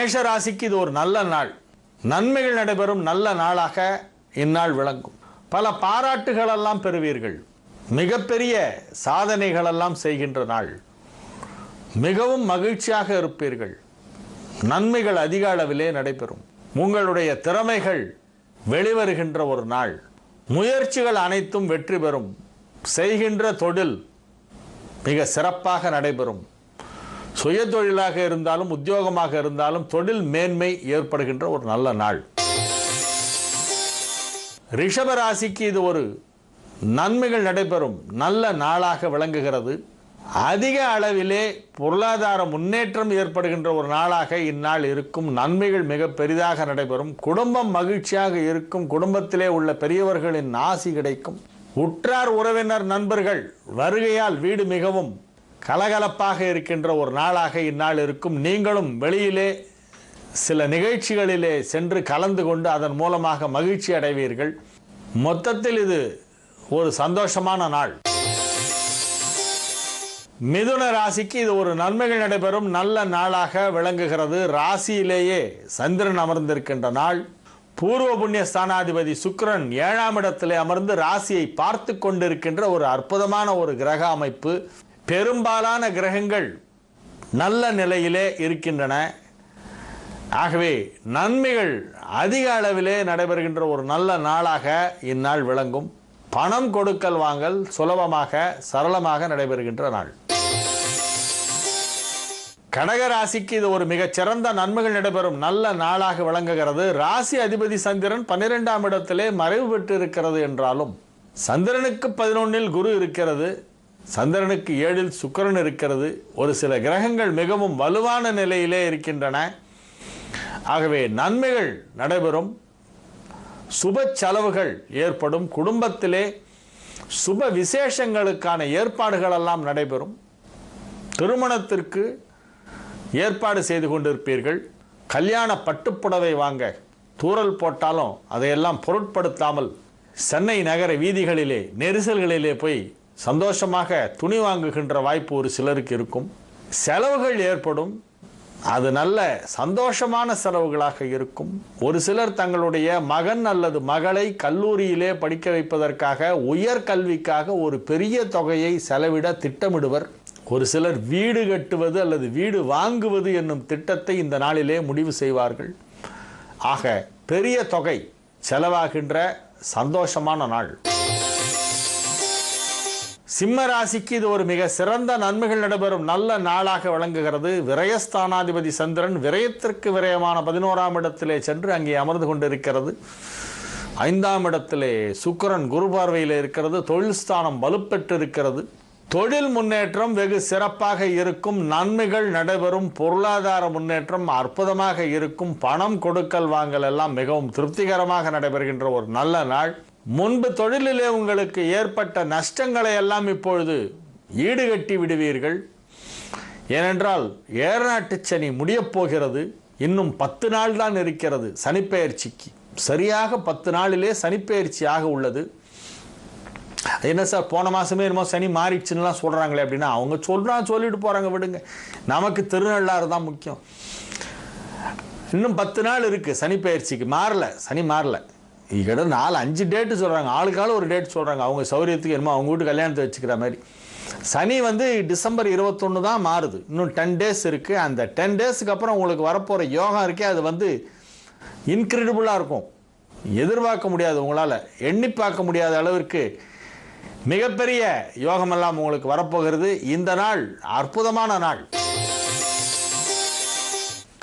மேஷ ராசிக்கு இது ஒரு நல்ல நாள். நன்மைகள் நடைபெறும் நல்ல நாளாக இந்நாள் விளங்கும். பல பாராட்டுகளெல்லாம் பெறுவீர்கள். மிகப்பெரிய சாதனைகளெல்லாம் செய்கின்ற நாள். மிகவும் மகிழ்ச்சியாக இருப்பீர்கள். நன்மைகள் அதிக அளவிலே நடைபெறும். உங்களுடைய திறமைகள் வெளிவருகின்ற ஒரு நாள். முயற்சிகள் அனைத்தும் வெற்றி பெறும். செய்கின்ற தொழில் மிக சிறப்பாக நடைபெறும். சுய தொழிலாக இருந்தாலும் உத்தியோகமாக இருந்தாலும் தொழில் மேன்மை ஏற்படுகின்ற ஒரு நல்ல நாள். ரிஷப ராசிக்கு இது ஒரு நன்மைகள் நடைபெறும் நல்ல நாளாக விளங்குகிறது. அதிக அளவிலே பொருளாதார முன்னேற்றம் ஏற்படுகின்ற ஒரு நாளாக இந்நாள் இருக்கும். நன்மைகள் மிக பெரிதாக நடைபெறும். குடும்பம் மகிழ்ச்சியாக இருக்கும். குடும்பத்திலே உள்ள பெரியவர்களின் ஆசி கிடைக்கும். உற்றார் உறவினர் நண்பர்கள் வருகையால் வீடு மிகவும் கலகலப்பாக இருக்கின்ற ஒரு நாளாக இந்நாள் இருக்கும். நீங்களும் வெளியிலே சில நிகழ்ச்சிகளிலே சென்று கலந்து கொண்டு அதன் மூலமாக மகிழ்ச்சி அடைவீர்கள். மொத்தத்தில் இது ஒரு சந்தோஷமான நாள். மிதுன ராசிக்கு இது ஒரு நன்மைகள் நடைபெறும் நல்ல நாளாக விளங்குகிறது. ராசியிலேயே சந்திரன் அமர்ந்திருக்கின்ற நாள். பூர்வ புண்ணிய ஸ்தானாதிபதி சுக்கிரன் 7ஆம் இடத்திலே அமர்ந்து ராசியை பார்த்து கொண்டிருக்கின்ற ஒரு அற்புதமான ஒரு கிரக அமைப்பு. பெரும்பாலான கிரகங்கள் நல்ல நிலையிலே இருக்கின்றன. ஆகவே நன்மைகள் அதிக அளவிலே நடைபெறுகின்ற ஒரு நல்ல நாளாக இந்நாள் விளங்கும். பணம் கொடுக்கல் வாங்கல் சுலபமாக சரளமாக நடைபெறுகின்ற நாள். கடக ராசிக்கு இது ஒரு மிகச்சிறந்த நன்மைகள் நடைபெறும் நல்ல நாளாக விளங்குகிறது. ராசி அதிபதி சந்திரன் 12ஆம் இடத்திலே மறைவு பெற்று இருக்கிறது என்றாலும் சந்திரனுக்கு 11இல் குரு இருக்கிறது. சந்திரனுக்கு 7இல் சுக்கிரன் இருக்கிறது. ஒரு சில கிரகங்கள் மிகவும் வலுவான நிலையிலே இருக்கின்றன. ஆகவே நன்மைகள் நடைபெறும். சுப செலவுகள் ஏற்படும். குடும்பத்திலே சுப விசேஷங்களுக்கான ஏற்பாடுகள் எல்லாம் நடைபெறும். திருமணத்திற்கு ஏற்பாடு செய்து கொண்டிருப்பீர்கள். கல்யாண பட்டுப்புடவை வாங்க தூறல் போட்டாலும் அதையெல்லாம் பொருட்படுத்தாமல் சென்னை நகர வீதிகளிலே நெரிசல்களிலே போய் சந்தோஷமாக துணி வாங்குகின்ற வாய்ப்பு ஒரு சிலருக்கு இருக்கும். செலவுகள் ஏற்படும். அது நல்ல சந்தோஷமான செலவுகளாக இருக்கும். ஒரு சிலர் தங்களுடைய மகன் அல்லது மகளை கல்லூரியிலே படிக்க வைப்பதற்காக உயர்கல்விக்காக ஒரு பெரிய தொகையை செலவிட திட்டமிடுவர். ஒரு சிலர் வீடு கட்டுவது அல்லது வீடு வாங்குவது என்னும் திட்டத்தை இந்த நாளிலே முடிவு செய்வார்கள். ஆக பெரிய தொகை செலவாகின்ற சந்தோஷமான நாள். சிம்ம ராசிக்கு இது ஒரு மிக சிறந்த நன்மைகள் நடைபெறும் நல்ல நாளாக விளங்குகிறது. விரயஸ்தானாதிபதி சந்திரன் விரயத்திற்கு விரயமான 11ஆம் இடத்திலே சென்று அங்கே அமர்ந்து கொண்டிருக்கிறது. 5ஆம் இடத்திலே சுக்கிரன் குரு பார்வையில் இருக்கிறது. தொழில் ஸ்தானம் வலுப்பெற்று இருக்கிறது. தொழில் முன்னேற்றம் வெகு சிறப்பாக இருக்கும். நன்மைகள் நடைபெறும். பொருளாதார முன்னேற்றம் அற்புதமாக இருக்கும். பணம் கொடுக்கல் வாங்கல் எல்லாம் மிகவும் திருப்திகரமாக நடைபெறுகின்ற ஒரு நல்ல நாள். முன்பு தொழிலிலே உங்களுக்கு ஏற்பட்ட நஷ்டங்களை எல்லாம் இப்பொழுது ஈடுகட்டி விடுவீர்கள். ஏனென்றால் ஏறநாட்டு சனி முடியப் போகிறது. இன்னும் 10 நாள் தான் இருக்கிறது சனிப்பெயர்ச்சிக்கு. சரியாக 10 நாளிலே சனிப்பெயர்ச்சியாக உள்ளது. என்ன சார் போன மாதமே என்னமோ சனி மாறிடுச்சுன்னெலாம் சொல்கிறாங்களே அப்படின்னா அவங்க சொல்லிட்டு போகிறாங்க, விடுங்க. நமக்கு திருநள்ளாறு தான் முக்கியம். இன்னும் 10 நாள் இருக்குது சனிப்பெயர்ச்சிக்கு. சனி மாறல. இங்கிட்ட 4-5 டேட்டு சொல்கிறாங்க. ஆளுக்காலும் ஒரு டேட் சொல்கிறாங்க. அவங்க சௌரியத்துக்கு என்னமோ அவங்க வீட்டு கல்யாணத்தை வச்சுக்கிற மாதிரி. சனி டிசம்பர் 21 தான் மாறுது. இன்னும் 10 டேஸ் இருக்குது. அந்த 10 டேஸுக்கு அப்புறம் உங்களுக்கு வரப்போகிற யோகம் இருக்கே அது இன்க்ரெடிபிளாக இருக்கும். எதிர்பார்க்க முடியாது. உங்களால் எண்ணி பார்க்க முடியாத அளவிற்கு மிகப்பெரிய யோகமெல்லாம் உங்களுக்கு வரப்போகிறது. இந்த நாள் அற்புதமான நாள்.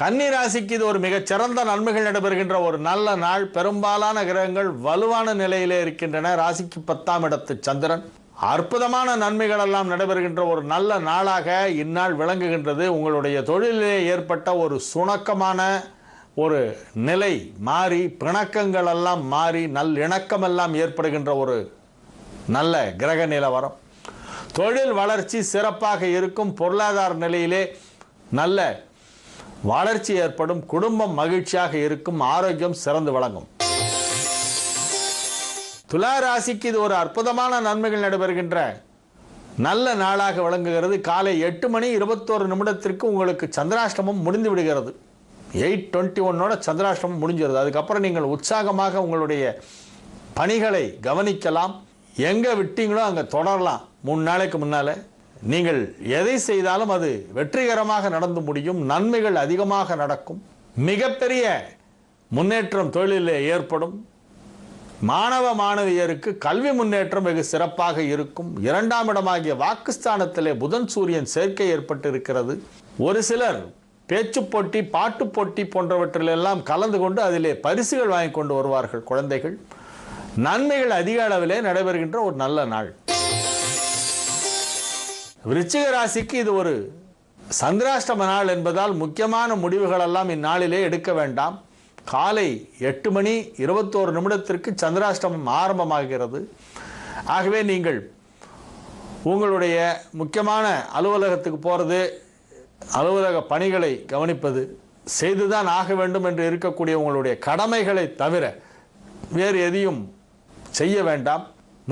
கன்னி ராசிக்கு இது ஒரு மிகச்சிறந்த நன்மைகள் நடைபெறுகின்ற ஒரு நல்ல நாள். பெரும்பாலான கிரகங்கள் வலுவான நிலையிலே இருக்கின்றன. ராசிக்கு 10ஆம் இடத்து சந்திரன். அற்புதமான நன்மைகள் எல்லாம் நடைபெறுகின்ற ஒரு நல்ல நாளாக இந்நாள் விளங்குகின்றது. உங்களுடைய தொழிலிலே ஏற்பட்ட ஒரு சுணக்கமான ஒரு நிலை மாறி பிணக்கங்கள் எல்லாம் மாறி நல்லிணக்கம் எல்லாம் ஏற்படுகின்ற ஒரு நல்ல கிரக நிலவரம். தொழில் வளர்ச்சி சிறப்பாக இருக்கும். பொருளாதார நிலையிலே நல்ல வளர்ச்சி ஏற்படும். குடும்பம் மகிழ்ச்சியாக இருக்கும். ஆரோக்கியம் சிறந்து விளங்கும். துலா ராசிக்கு இது ஒரு அற்புதமான நன்மைகள் நடைபெறுகின்ற நல்ல நாளாக விளங்குகிறது. காலை 8 மணி 21 நிமிடத்திற்கு உங்களுக்கு சந்திராஷ்டமம் முடிந்து விடுகிறது. 8:21 சந்திராஷ்டமம் முடிஞ்சிருது. அதுக்கப்புறம் நீங்கள் உற்சாகமாக உங்களுடைய பணிகளை கவனிக்கலாம். எங்கே விட்டீங்களோ அங்கே தொடரலாம். 3 நாளைக்கு முன்னால் நீங்கள் எதை செய்தாலும் அது வெற்றிகரமாக நடந்து முடியும். நன்மைகள் அதிகமாக நடக்கும். மிகப்பெரிய முன்னேற்றம் தொழிலில் ஏற்படும். மாணவ மாணவியருக்கு கல்வி முன்னேற்றம் வெகு சிறப்பாக இருக்கும். 2ஆம் இடமாகிய வாக்குஸ்தானத்திலே புதன் சூரியன் சேர்க்கை ஏற்பட்டு இருக்கிறது. ஒரு சிலர் பேச்சு போட்டி, பாட்டு போட்டி போன்றவற்றிலெல்லாம் கலந்து கொண்டு அதிலே பரிசுகள் வாங்கி கொண்டு வருவார்கள் குழந்தைகள். நன்மைகள் அதிக அளவிலே நடைபெறுகின்ற ஒரு நல்ல நாள். விருச்சிக ராசிக்கு இது ஒரு சந்திராஷ்டம நாள் என்பதால் முக்கியமான முடிவுகள் எல்லாம் இந்நாளிலே எடுக்க வேண்டாம். காலை 8:21 சந்திராஷ்டமம் ஆரம்பமாகிறது. ஆகவே நீங்கள் உங்களுடைய முக்கியமான அலுவலகத்துக்கு போகிறது, அலுவலக பணிகளை கவனிப்பது, செய்துதான் ஆக வேண்டும் என்று இருக்கக்கூடிய உங்களுடைய கடமைகளை தவிர வேறு எதையும் செய்ய வேண்டாம்.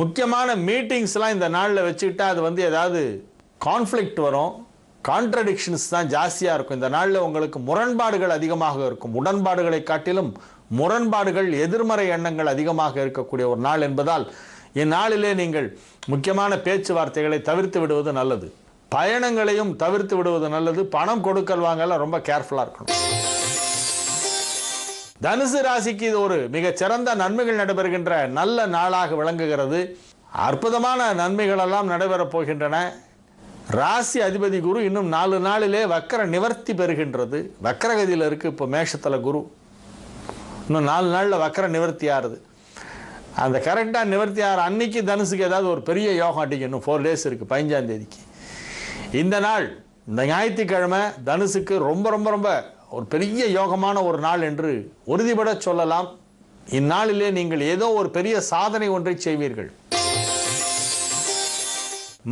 முக்கியமான மீட்டிங்ஸ்லாம் இந்த நாளில் வச்சுக்கிட்டா அது ஏதாவது கான்ஃப்ளிக்ட் வரும், கான்ட்ரடிக்ஷன்ஸ் தான் ஜாஸ்தியாக இருக்கும். இந்த நாளில் உங்களுக்கு முரண்பாடுகள் அதிகமாக இருக்கும். உடன்பாடுகளை காட்டிலும் முரண்பாடுகள், எதிர்மறை எண்ணங்கள் அதிகமாக இருக்கக்கூடிய ஒரு நாள் என்பதால் இந்நாளிலே நீங்கள் முக்கியமான பேச்சுவார்த்தைகளை தவிர்த்து விடுவது நல்லது. பயணங்களையும் தவிர்த்து விடுவது நல்லது. பணம் கொடுக்கல் வாங்கல ரொம்ப கேர்ஃபுல்லாக இருக்கணும். தனுசு ராசிக்கு இது ஒரு மிகச்சிறந்த நன்மைகள் நடைபெறுகின்ற நல்ல நாளாக விளங்குகிறது. அற்புதமான நன்மைகள் எல்லாம் நடைபெறப் போகின்றன. ராசி அதிபதி குரு இன்னும் 4 நாளிலே வக்கர நிவர்த்தி பெறுகின்றது. வக்கரகதியில் இருக்கு. இப்போ மேஷத்தில் குரு இன்னும் 4 நாளில் வக்கர நிவர்த்தி ஆறுது. அந்த கரெக்டாக நிவர்த்தி ஆகிற அன்னைக்கு தனுசுக்கு ஏதாவது ஒரு பெரிய யோகம் அடிக்கும். இன்னும் 4 டேஸ் இருக்குது, 15ஆம் தேதிக்கு. இந்த நாள், இந்த ஞாயிற்றுக்கிழமை தனுசுக்கு ரொம்ப ரொம்ப ரொம்ப ஒரு பெரிய யோகமான ஒரு நாள் என்று உறுதிபட சொல்லலாம். இந்நாளிலே நீங்கள் ஏதோ ஒரு பெரிய சாதனை ஒன்றை செய்வீர்கள்.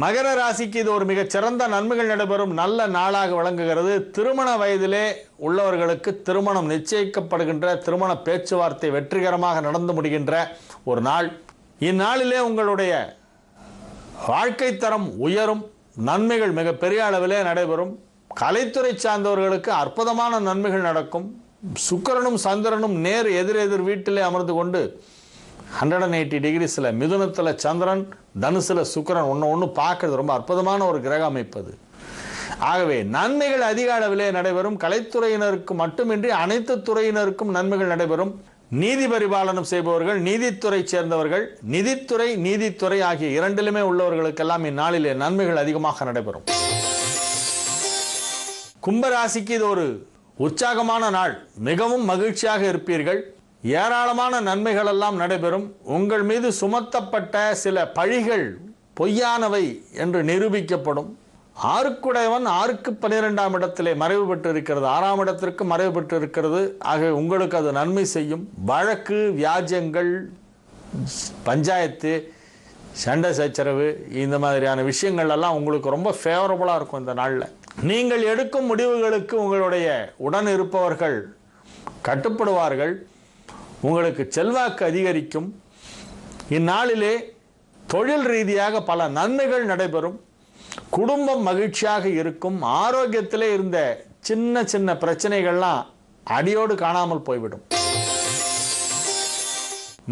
மகர ராசிக்கு இது ஒரு மிகச்சிறந்த நன்மைகள் நடைபெறும் நல்ல நாளாக விளங்குகிறது. திருமண வயதிலே உள்ளவர்களுக்கு திருமணம் நிச்சயிக்கப்படுகின்ற, திருமண பேச்சுவார்த்தை வெற்றிகரமாக நடந்து முடிகின்ற ஒரு நாள். இந்நாளிலே உங்களுடைய வாழ்க்கை தரம் உயரும். நன்மைகள் மிக பெரிய அளவிலே நடைபெறும். கலைத்துறை சார்ந்தவர்களுக்கு அற்புதமான நன்மைகள் நடக்கும். சுக்கிரனும் சந்திரனும் நேர் எதிரெதிர் வீட்டிலே அமர்ந்து கொண்டு 180 டிகிரிஸில், மிதுனத்தில் சந்திரன், தனுசில் சுக்கிரன் ஒன்று பார்க்கறது ரொம்ப அற்புதமான ஒரு கிரக அமைப்பது. ஆகவே நன்மைகள் அதிக அளவிலே நடைபெறும். கலைத்துறையினருக்கு மட்டுமின்றி அனைத்து துறையினருக்கும் நன்மைகள் நடைபெறும். நீதி பரிபாலனம் செய்பவர்கள், நீதித்துறை சேர்ந்தவர்கள், நிதித்துறை, நீதித்துறை ஆகிய இரண்டிலுமே உள்ளவர்களுக்கெல்லாம் இந்நாளிலே நன்மைகள் அதிகமாக நடைபெறும். கும்பராசிக்கு இது ஒரு உற்சாகமான நாள். மிகவும் மகிழ்ச்சியாக இருப்பீர்கள். ஏராளமான நன்மைகள் எல்லாம் நடைபெறும். உங்கள் மீது சுமத்தப்பட்ட சில பழிகள் பொய்யானவை என்று நிரூபிக்கப்படும். ஆறுக்குடையவன் 6க்கு 12ஆம் இடத்திலே மறைவு பெற்று இருக்கிறது. 6ஆம் இடத்திற்கு மறைவு பெற்று இருக்கிறது. ஆகவே உங்களுக்கு அது நன்மை செய்யும். வழக்கு, வியாஜ்யங்கள், பஞ்சாயத்து, சண்டை சச்சரவு, இந்த மாதிரியான விஷயங்கள் எல்லாம் உங்களுக்கு ரொம்ப ஃபேவரபுளாக இருக்கும். இந்த நாளில் நீங்கள் எடுக்கும் முடிவுகளுக்கு உங்களுடைய உடன் இருப்பவர்கள் கட்டுப்படுவார்கள். உங்களுக்கு செல்வாக்கு அதிகரிக்கும். இந்நாளிலே தொழில் ரீதியாக பல நன்மைகள் நடைபெறும். குடும்பம் மகிழ்ச்சியாக இருக்கும். ஆரோக்கியத்திலே இருந்த சின்ன சின்ன பிரச்சனைகள்லாம் அடியோடு காணாமல் போய்விடும்.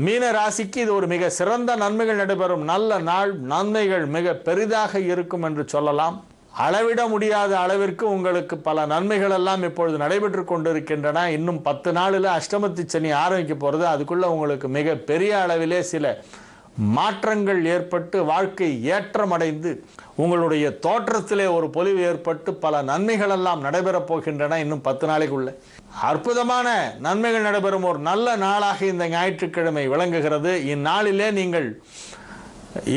மீன ராசிக்கு இது ஒரு மிக சிறந்த நன்மைகள் நடைபெறும் நல்ல நாள். நன்மைகள் மிக பெரிதாக இருக்கும் என்று சொல்லலாம். அளவிட முடியாத அளவிற்கு உங்களுக்கு பல நன்மைகள் எல்லாம் இப்பொழுது நடைபெற்று கொண்டிருக்கின்றன. இன்னும் 10 நாளில் அஷ்டமத்து சனி ஆரம்பிக்க போகிறது. அதுக்குள்ள உங்களுக்கு மிக பெரிய அளவிலே சில மாற்றங்கள் ஏற்பட்டு வாழ்க்கை ஏற்றமடைந்து உங்களுடைய தோற்றத்திலே ஒரு பொலிவு ஏற்பட்டு பல நன்மைகள் எல்லாம் நடைபெறப் போகின்றன. இன்னும் 10 நாளைக்குள்ள அற்புதமான நன்மைகள் நடைபெறும் ஒரு நல்ல நாளாக இந்த ஞாயிற்றுக்கிழமை விளங்குகிறது. இந்நாளிலே நீங்கள்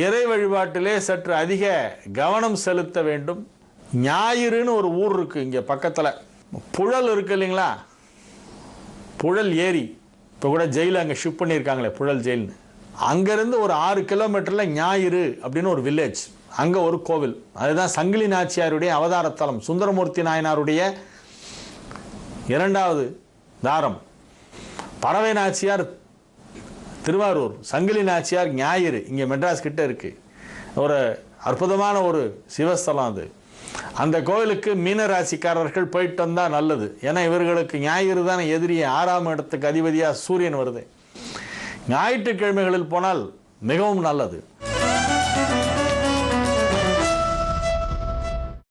இறை வழிபாட்டிலே சற்று அதிக கவனம் செலுத்த வேண்டும். ஞாயிறுன்னு ஒரு ஊர் இருக்குது இங்கே பக்கத்தில், புழல் இருக்கு இல்லைங்களா, புழல் ஏரி. இப்போ கூட ஜெயிலில் அங்கே ஷிஃப்ட் பண்ணியிருக்காங்களே புழல் ஜெயில்னு. அங்கேருந்து ஒரு 6 கிலோமீட்டரில் ஞாயிறு அப்படின்னு ஒரு வில்லேஜ், அங்கே ஒரு கோவில். அதுதான் சங்கிலி நாச்சியாருடைய அவதாரத்தலம். சுந்தரமூர்த்தி நாயனாருடைய 2வது தாரம். பறவை நாச்சியார் திருவாரூர், சங்கிலி நாச்சியார் ஞாயிறு இங்கே மெட்ராஸ் கிட்ட இருக்குது. ஒரு அற்புதமான ஒரு சிவஸ்தலம் அது. அந்த கோயிலுக்கு மீன ராசிக்காரர்கள் போயிட்டு வந்தால் நல்லது. ஏன்னா இவர்களுக்கு ஞாயிறு தானே எதிரி, 6ஆம் இடத்துக்கு அதிபதியாக சூரியன் வருது. ஞாயிற்றுக்கிழமைகளில் போனால் மிகவும் நல்லது.